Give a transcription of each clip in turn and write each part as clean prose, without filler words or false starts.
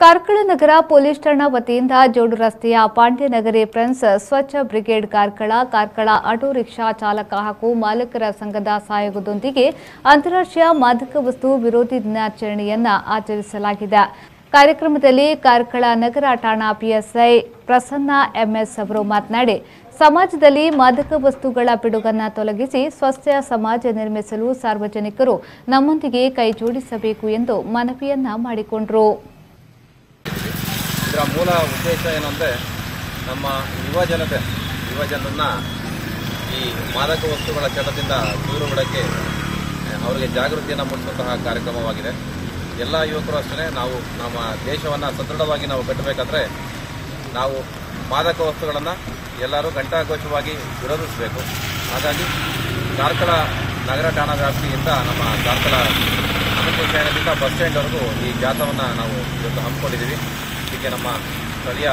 ಕಾರ್ಕಳ ನಗರ police ಠಾಣಾ ವತಿಯಿಂದ ಜೋಡು ರಸ್ತೆಯ ಪಾಂಡ್ಯನಗರಿ ಫ್ರೆಂಡ್ಸ್ ಸ್ವಚ್ಛ ಬ್ರಿಗೇಡ್ ಕಾರ್ಕಳ ಆಟೋ ರಿಕ್ಷಾ ಚಾಲಕ ಹಾಗೂ ಮಾಲೀಕರ ಸಂಘದ ಸಹಯೋಗದೊಂದಿಗೆ ಅಂತಾರಾಷ್ಟ್ರೀಯ ಮಾದಕ ವಸ್ತು ವಿರೋಧಿ ದಿನಾಚರಣೆಯನ್ನು ಆಚರಿಸಲಾಗಿದೆ. ಕಾರ್ಯಕ್ರಮದಲ್ಲಿ ಕಾರ್ಕಳ ನಗರ ಠಾಣಾ ಪಿಎಸ್ಐ ಪ್ರಸನ್ನ ಎಂಎಸ್ ಅವರು ಮಾತನಾಡಿ, ಸಮಾಜದಲ್ಲಿ ಮಾದಕ ವಸ್ತುಗಳ ಪಿಡುಗನ್ನು ತೊಲಗಿಸಿ ಸ್ವಸ್ಥ ಸಮಾಜ ನಿರ್ಮಿಸಲು ಸಾರ್ವಜನಿಕರು ನಮ್ಮೊಂದಿಗೆ ಕೈಜೋಡಿಸಬೇಕು ಎಂದು ಮನವಿಯನ್ನ ಮಾಡಿಕೊಂಡರು. ಇದರ ಮೂಲ ಉದ್ದೇಶ ಏನಂದರೆ ನಮ್ಮ ಯುವಜನರನ್ನ ಈ ಮಾದಕ ವಸ್ತುಗಳ ಚಟದಿಂದ ದೂರವಿಡಕ್ಕೆ ಅವರಿಗೆ ಜಾಗೃತಿಯನ್ನು ಮೂಡಿಸುವಂತಹ ಕಾರ್ಯಕ್ರಮವಾಗಿದೆ. ಎಲ್ಲ ಯುವಕರು ಅಷ್ಟೇ ನಾವು ನಮ್ಮ ದೇಶವನ್ನು ಸದೃಢವಾಗಿ ನಾವು ಕಟ್ಟಬೇಕಾದ್ರೆ ನಾವು ಮಾದಕ ವಸ್ತುಗಳನ್ನು ಎಲ್ಲರೂ ಘಂಟಾಘೋಷವಾಗಿ ವಿರೋಧಿಸಬೇಕು. ಹಾಗಾಗಿ ಕಾರ್ಕಳ ನಗರ ಠಾಣಾ ವ್ಯಾಪ್ತಿಯಿಂದ ನಮ್ಮ ಕಾರ್ಕಳ ಅನುಕೂಲದಿಂದ ಬಸ್ ಸ್ಟ್ಯಾಂಡ್ವರೆಗೂ ಈ ಜಾಥಾವನ್ನು ನಾವು ಇವತ್ತು ಹಮ್ಮಿಕೊಂಡಿದ್ದೀವಿ. ಇದಕ್ಕೆ ನಮ್ಮ ಸ್ಥಳೀಯ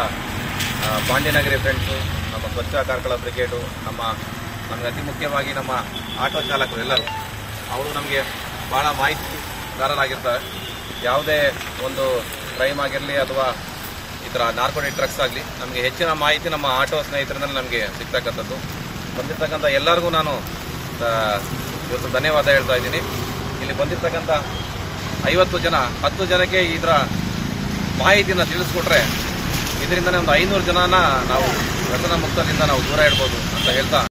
ಪಾಂಡ್ಯನಗರಿ ಫ್ರೆಂಡ್ಸು, ನಮ್ಮ ಸ್ವಚ್ಛ ಕಾರ್ಕಳ ಬ್ರಿಗೇಡು, ನಮಗೆ ಅತಿ ಮುಖ್ಯವಾಗಿ ನಮ್ಮ ಆಟೋ ಚಾಲಕರು ಎಲ್ಲರೂ ಅವರು ನಮಗೆ ಭಾಳ ಮಾಹಿತಿಗಾರರಾಗಿರ್ತಾರೆ. ಯಾವುದೇ ಒಂದು ಕ್ರೈಮ್ ಆಗಿರಲಿ ಅಥವಾ ಈ ಥರ ನಾರ್ಕೋಟಿಕ್ ಡ್ರಗ್ಸ್ ಆಗಲಿ ನಮಗೆ ಹೆಚ್ಚಿನ ಮಾಹಿತಿ ನಮ್ಮ ಆಟೋ ಸ್ನೇಹಿತರಿಂದ ನಮಗೆ ಸಿಗ್ತಕ್ಕಂಥದ್ದು. ಬಂದಿರತಕ್ಕಂಥ ಎಲ್ಲರಿಗೂ ನಾನು ಇವತ್ತು ಧನ್ಯವಾದ ಹೇಳ್ತಾ ಇದ್ದೀನಿ. ಇಲ್ಲಿ ಬಂದಿರತಕ್ಕಂಥ 50 ಜನ 10 ಜನಕ್ಕೆ ಇದರ ಮಾಹಿತಿಯನ್ನು ತಿಳಿಸ್ಕೊಟ್ರೆ ಇದರಿಂದನೇ ಒಂದು 500 ಜನನ ನಾವು ವ್ಯಸನ ಮುಕ್ತದಿಂದ ನಾವು ದೂರ ಇಡ್ಬೋದು ಅಂತ ಹೇಳ್ತಾ